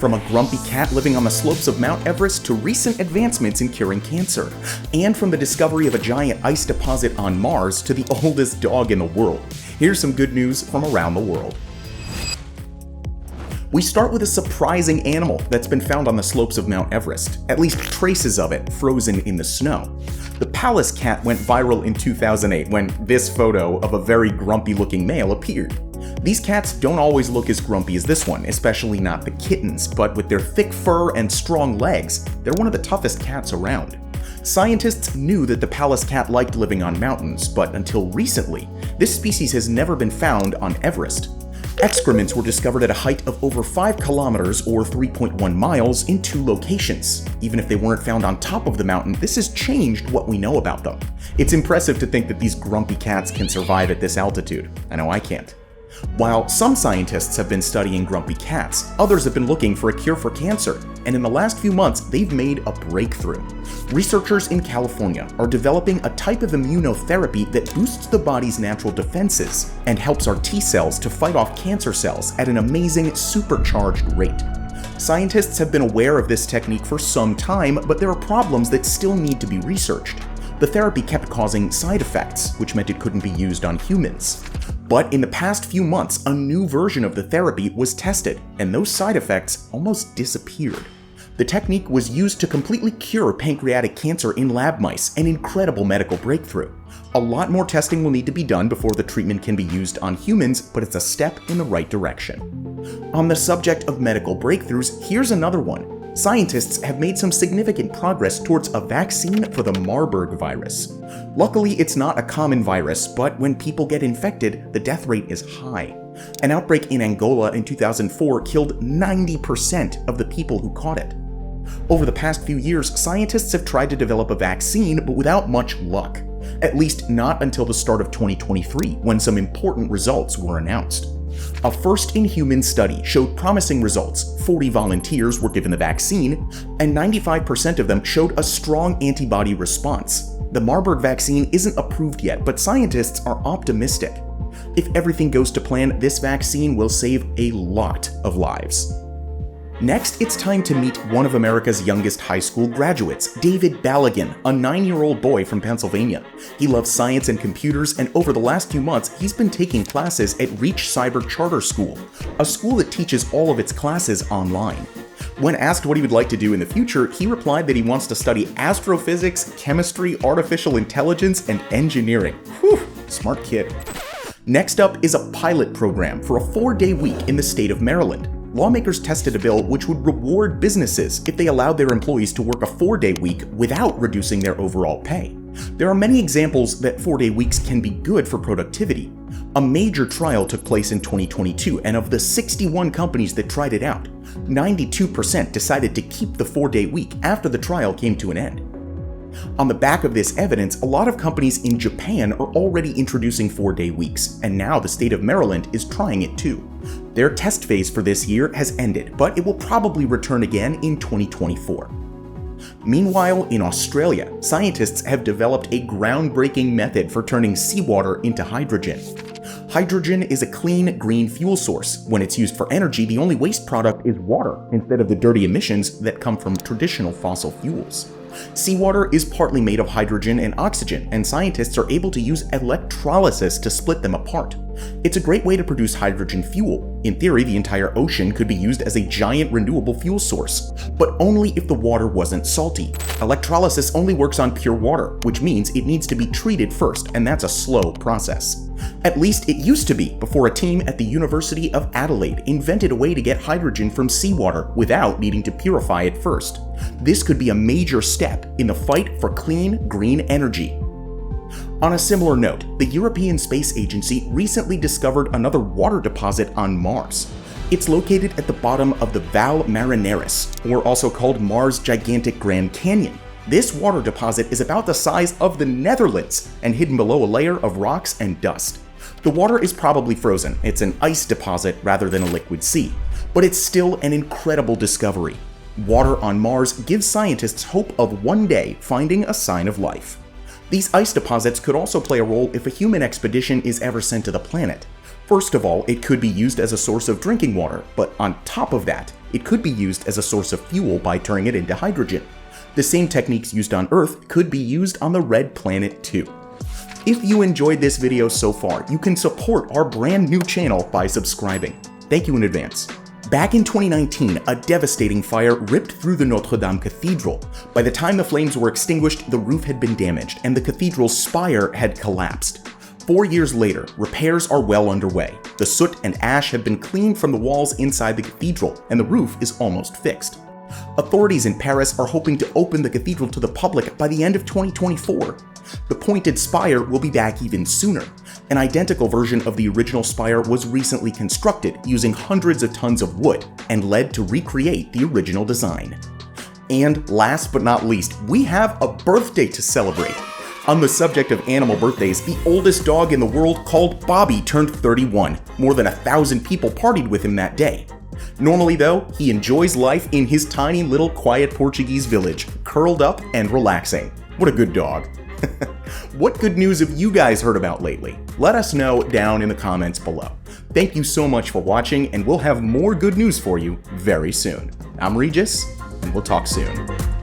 From a grumpy cat living on the slopes of Mount Everest to recent advancements in curing cancer. And from the discovery of a giant ice deposit on Mars to the oldest dog in the world. Here's some good news from around the world. We start with a surprising animal that's been found on the slopes of Mount Everest, at least traces of it frozen in the snow. The Pallas cat went viral in 2008 when this photo of a very grumpy-looking male appeared. These cats don't always look as grumpy as this one, especially not the kittens, but with their thick fur and strong legs, they're one of the toughest cats around. Scientists knew that the Pallas cat liked living on mountains, but until recently, this species has never been found on Everest. Excrements were discovered at a height of over 5 kilometers or 3.1 miles in 2 locations. Even if they weren't found on top of the mountain, this has changed what we know about them. It's impressive to think that these grumpy cats can survive at this altitude. I know I can't. While some scientists have been studying grumpy cats, others have been looking for a cure for cancer, and in the last few months, they've made a breakthrough. Researchers in California are developing a type of immunotherapy that boosts the body's natural defenses and helps our T cells to fight off cancer cells at an amazing supercharged rate. Scientists have been aware of this technique for some time, but there are problems that still need to be researched. The therapy kept causing side effects, which meant it couldn't be used on humans. But in the past few months, a new version of the therapy was tested, and those side effects almost disappeared. The technique was used to completely cure pancreatic cancer in lab mice, an incredible medical breakthrough. A lot more testing will need to be done before the treatment can be used on humans, but it's a step in the right direction. On the subject of medical breakthroughs, here's another one. Scientists have made some significant progress towards a vaccine for the Marburg virus. Luckily, it's not a common virus, but when people get infected, the death rate is high. An outbreak in Angola in 2004 killed 90% of the people who caught it. Over the past few years, scientists have tried to develop a vaccine, but without much luck. At least not until the start of 2023, when some important results were announced. A first-in-human study showed promising results. 40 volunteers were given the vaccine, and 95% of them showed a strong antibody response. The Marburg vaccine isn't approved yet, but scientists are optimistic. If everything goes to plan, this vaccine will save a lot of lives. Next, it's time to meet one of America's youngest high school graduates, David Balogun, a 9-year-old boy from Pennsylvania. He loves science and computers, and over the last few months, he's been taking classes at Reach Cyber Charter School, a school that teaches all of its classes online. When asked what he would like to do in the future, he replied that he wants to study astrophysics, chemistry, artificial intelligence, and engineering. Whew, smart kid. Next up is a pilot program for a 4-day week in the state of Maryland. Lawmakers tested a bill which would reward businesses if they allowed their employees to work a 4-day week without reducing their overall pay. There are many examples that 4-day weeks can be good for productivity. A major trial took place in 2022, and of the 61 companies that tried it out, 92% decided to keep the 4-day week after the trial came to an end. On the back of this evidence, a lot of companies in Japan are already introducing 4-day weeks, and now the state of Maryland is trying it too. Their test phase for this year has ended, but it will probably return again in 2024. Meanwhile, in Australia, scientists have developed a groundbreaking method for turning seawater into hydrogen. Hydrogen is a clean, green fuel source. When it's used for energy, the only waste product is water, instead of the dirty emissions that come from traditional fossil fuels. Seawater is partly made of hydrogen and oxygen, and scientists are able to use electrolysis to split them apart. It's a great way to produce hydrogen fuel. In theory, the entire ocean could be used as a giant renewable fuel source, but only if the water wasn't salty. Electrolysis only works on pure water, which means it needs to be treated first, and that's a slow process. At least it used to be before a team at the University of Adelaide invented a way to get hydrogen from seawater without needing to purify it first. This could be a major step in the fight for clean, green energy. On a similar note, the European Space Agency recently discovered another water deposit on Mars. It's located at the bottom of the Val Marineris, or also called Mars' gigantic Grand Canyon. This water deposit is about the size of the Netherlands and hidden below a layer of rocks and dust. The water is probably frozen. It's an ice deposit rather than a liquid sea, but it's still an incredible discovery. Water on Mars gives scientists hope of one day finding a sign of life. These ice deposits could also play a role if a human expedition is ever sent to the planet. First of all, it could be used as a source of drinking water, but on top of that, it could be used as a source of fuel by turning it into hydrogen. The same techniques used on Earth could be used on the Red Planet too. If you enjoyed this video so far, you can support our brand new channel by subscribing. Thank you in advance. Back in 2019, a devastating fire ripped through the Notre Dame Cathedral. By the time the flames were extinguished, the roof had been damaged and the cathedral's spire had collapsed. 4 years later, repairs are well underway. The soot and ash have been cleaned from the walls inside the cathedral, and the roof is almost fixed. Authorities in Paris are hoping to open the cathedral to the public by the end of 2024. The pointed spire will be back even sooner. An identical version of the original spire was recently constructed using hundreds of tons of wood and led to recreate the original design. And last but not least, we have a birthday to celebrate. On the subject of animal birthdays, the oldest dog in the world, called Bobby, turned 31. More than 1,000 people partied with him that day. Normally though, he enjoys life in his tiny little quiet Portuguese village, curled up and relaxing. What a good dog. What good news have you guys heard about lately? Let us know down in the comments below. Thank you so much for watching, and we'll have more good news for you very soon. I'm Regis, and we'll talk soon.